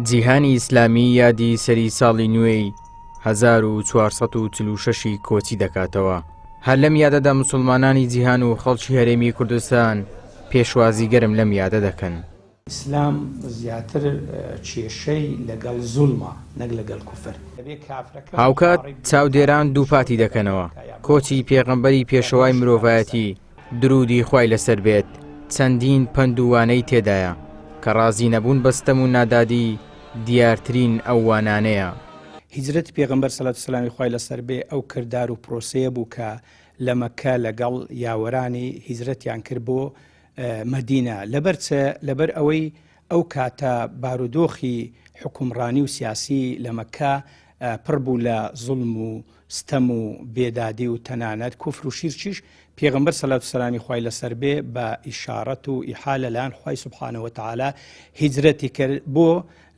جیهانی ئیسلامی یادی سەری ساڵی نوێی 1446 کۆچی دەکاتەوە. هەر لەم یادەدا موسڵمانانی جیهان و خەڵکی هەرێمی کوردستان پێشوازی گەرم لەم یادە دەکەن. ئیسلام زیاتر کێشەی لەگەڵ زوڵمە نەک لەگەڵ کوفر. هاوکات چاودێران دووپاتی دەکەنەوە. کۆچی پێغەمبەری پێشەوای مرۆڤایەتی درودی خوای لەسەر بێت چەندین پندووانەی تێدایە کە ڕازی نەبوون بەستەم و نادادی دیارترین ئەو وانانەیە. هیجرەت پێغەمبەر سەڵات و سەلامی خوای لەسەر بێ ئەو کردار و پرۆسەیە بوو کە لە مەکە لەگەڵ یاوەرانی هیجرەتیان کرد بۆ مەدینە لەبەر ئەوەی ئەو کاتە بارودۆخی حکومڕانی و سیاسی لە مەکە پڕ بوو لە زوڵم و ستەم و بێدادی و تەنانەت کوفر و شیرکیش پێغەمبەر سەڵات و سەلامی خوای لەسەر بێ بە ئیشارەت و ئیحالە لەلایەن خوای سوبحانەوە وتەعالا هیجرەتی کرد بۆ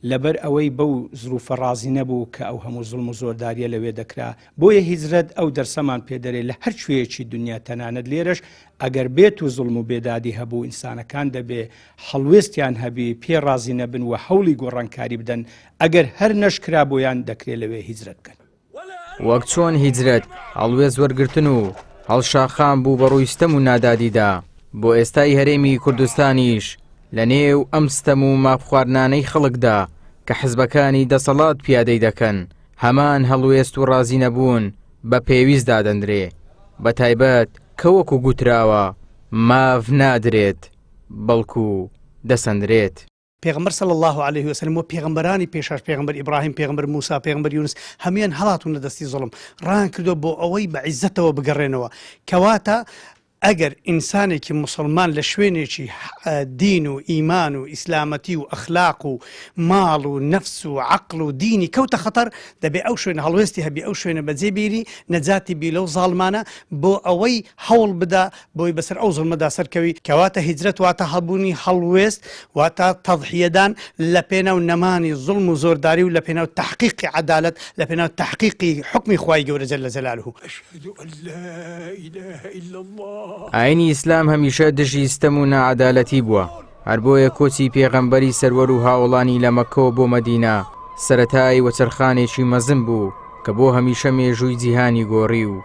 لەبەر ئەوەی بەو زروفە ڕازی نەبوو کە ئەو هەموو زوڵم و زۆرداریە لەوێ دەکرا. بۆیە هیجرەت ئەو دەرسەمان پێدەرێ لە هەر کوێیەکی دنیا تەنانەت لێرەش ئەگەر بێت و زوڵم و بێدادی هەبوو ئینسانەکان دەبێ هەڵوێستیان هەبی پێ ڕازی نەبن و هەوڵی گۆڕانکاری بدەن ئەگەر هەر نەشکرا بۆیان دەکرێت لەوێ هیجرەت بکەن. وەک چۆن هیجرەت هەڵوێز وەرگرتن و هەڵشاخان بوو بە ڕووی ستەم و نادادیدا بۆ ئێستای هەرێمی کوردستانیش لە نێو ئەم ستەم و ماپخواردنانەی خەڵکدا کە حزبەکانی دەسەڵات پیادەی دەکەن هەمان هەڵوێست و ڕازی نەبوون بە پێویست دادەندرێ بە تایبەت کە وەکو گوتراوە ماڤ نادرێت بەڵکو دەسەندرێت. پێغەمبەر صلی الله عليه وسلم و پێغەمبەرانی پێشاش پێغەمبەر ئیبراهیم پێغەمبەر موسا پێغەمبەر یونس هەمویان هەڵاتون لە دەستی زوڵم ڕان کردو بۆ ئەوەی بە عیزەتەوە بگەڕێنەوە کەواتە ئەگەر ئینسانێکی مسلمان لە شوێنێکی دین و ئیمان و ئیسلامەتی و ئەخلاق و ماڵ و نەفس و عەقڵ و دینی کەوتە خەتەر دەبێ ئەو شوێنە هەڵوێستی هەبی ئەو شوێنە بەجێ بیری نەجاتی بی لەو زاڵمانە بۆ ئەوەی هەوڵ بدا بۆی بەسەر ئەو زوڵمەدا سەرکەوی کەواتە هیجرەت واتە هەبوونی هەڵوێست واتە تەضحیەدان لە پێناو نەمانی زوڵم و زۆرداری و لە پێناو تەحقیقی عەدالەت لە پێناو تەحقیقی حوکمی خوای گەورە جەلە جەلالوه. ئەشهەدو ئەن لا ئیلاهە ئیلا الله. ئاینی ئیسلام هەمیشە دژی ستەم و نەعەدالەتی بووە. هەر بۆیە کۆچی پێغەمبەری سەروەر و هاوڵانی لە مەککەوە بۆ مەدینە سەرەتای وەچەرخانێکی مەزن بوو کە بۆ هەمیشە مێژووی جیهانی گۆڕی و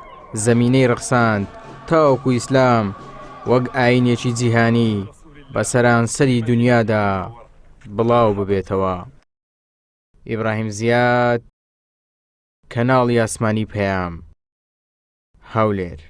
زەمینەی ڕەخساند تاوەکو ئیسلام وەک ئاینێکی جیهانی بە سەرانسەری دنیادا بڵاو ببێتەوە. ئیبراهیم زیاد، کەناڵی ئاسمانی پەیام، هەولێر.